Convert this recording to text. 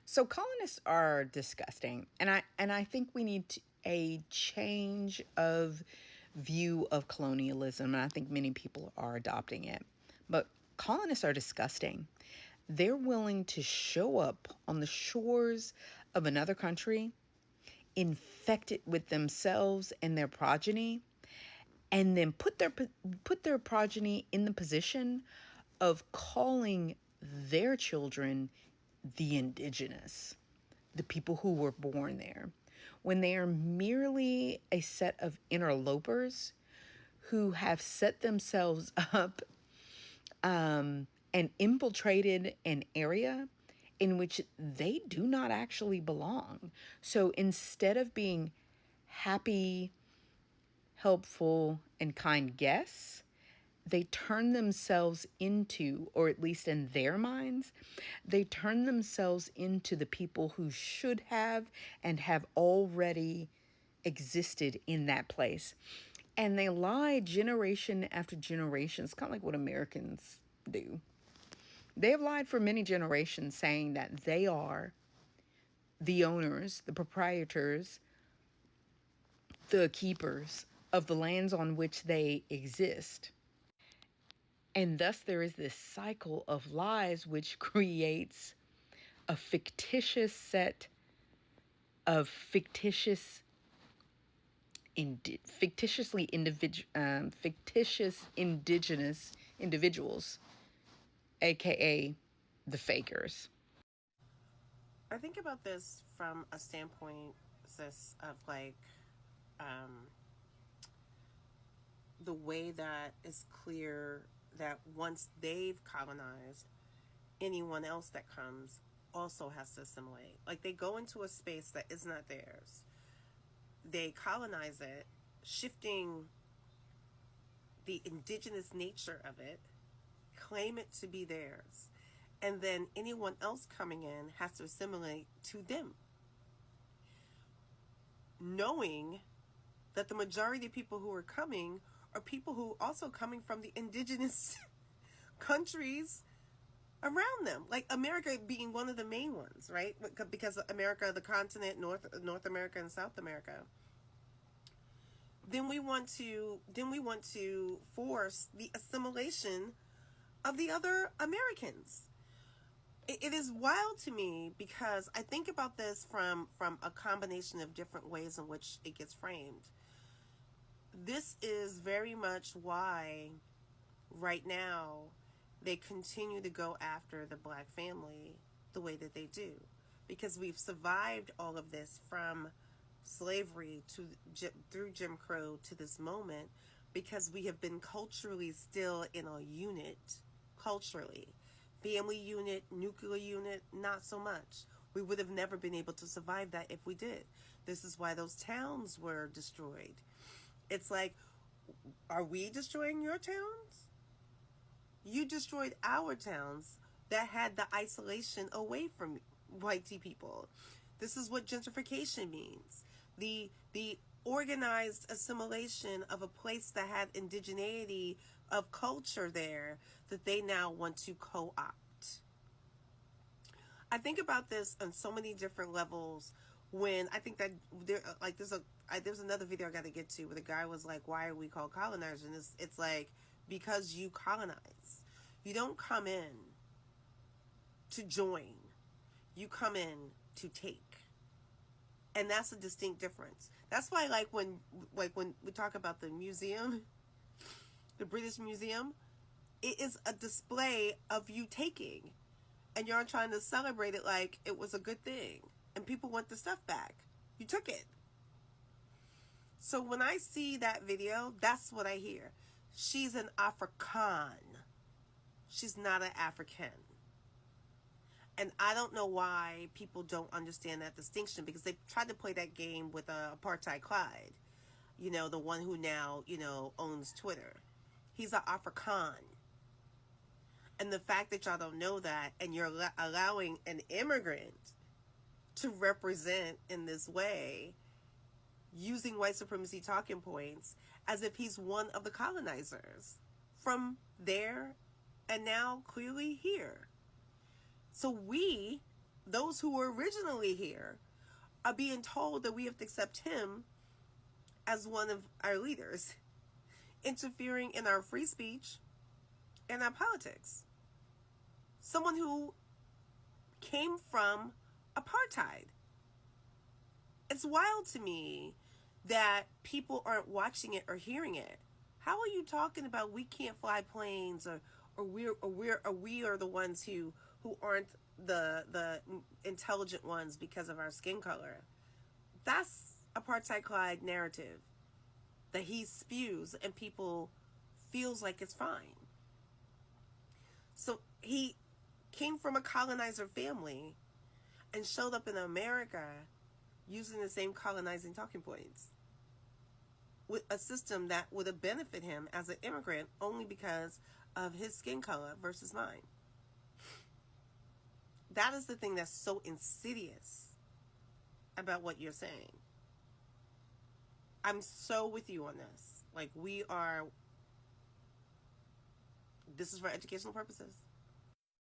So colonists are disgusting, and I think we need a change of view of colonialism, and I think many people are adopting it. But colonists are disgusting. They're willing to show up on the shores of another country, infect it with themselves and their progeny, and then put their progeny in the position of calling their children the indigenous, the people who were born there, when they are merely a set of interlopers who have set themselves up and infiltrated an area in which they do not actually belong. So instead of being happy, helpful, and kind guests, they turn themselves into, or at least in their minds, they turn themselves into the people who should have and have already existed in that place. And they lie generation after generation. It's kind of like what Americans do. They have lied for many generations, saying that they are the owners, the proprietors, the keepers of the lands on which they exist. And thus, there is this cycle of lies which creates a fictitious set of fictitious indigenous individuals, aka the fakers. I think about this from a standpoint, sis, of um, the way that it's clear that once they've colonized, anyone else that comes also has to assimilate. Like they go into a space that is not theirs, they colonize it, shifting the indigenous nature of it, claim it to be theirs, and then anyone else coming in has to assimilate to them, knowing that the majority of people who are coming are people who also coming from the indigenous countries around them, like America being one of the main ones, right? Because America, the continent, North America and South America. Then we want to force the assimilation of the other Americans. It is wild to me because I think about this from a combination of different ways in which it gets framed. This is very much why right now they continue to go after the black family the way that they do, because we've survived all of this from slavery to through Jim Crow to this moment, because we have been culturally still in a unit. Culturally, family unit, nuclear unit, not so much. We would have never been able to survive that if we did. This is why those towns were destroyed. It's like, are we destroying your towns? You destroyed our towns that had the isolation away from white people. This is what gentrification means. The organized assimilation of a place that had indigeneity of culture there that they now want to co-opt. I think about this on so many different levels. When I think that there's another video I got to get to where the guy was like, "Why are we called colonizers?" And it's like, because you colonize. You don't come in to join. You come in to take. And that's a distinct difference. That's why when we talk about the museum, the British Museum, it is a display of you taking. And you're trying to celebrate it like it was a good thing. And people want the stuff back. You took it. So when I see that video, that's what I hear. She's an Afrikaan. She's not an African. And I don't know why people don't understand that distinction, because they tried to play that game with Apartheid Clyde. You know, the one who now, owns Twitter. He's an Afrikaan. And the fact that y'all don't know that, and you're allowing an immigrant to represent in this way, using white supremacy talking points as if he's one of the colonizers from there and now clearly here. So we those who were originally here are being told that we have to accept him as one of our leaders, interfering in our free speech and our politics. Someone who came from apartheid. It's wild to me that people aren't watching it or hearing it. How are you talking about we can't fly planes, or we are the ones who aren't the intelligent ones because of our skin color? That's apartheid narrative that he spews and people feels like it's fine. So he came from a colonizer family and showed up in America using the same colonizing talking points with a system that would have benefited him as an immigrant only because of his skin color versus mine. That is the thing that's so insidious about what you're saying. I'm so with you on this. Like, this is for educational purposes.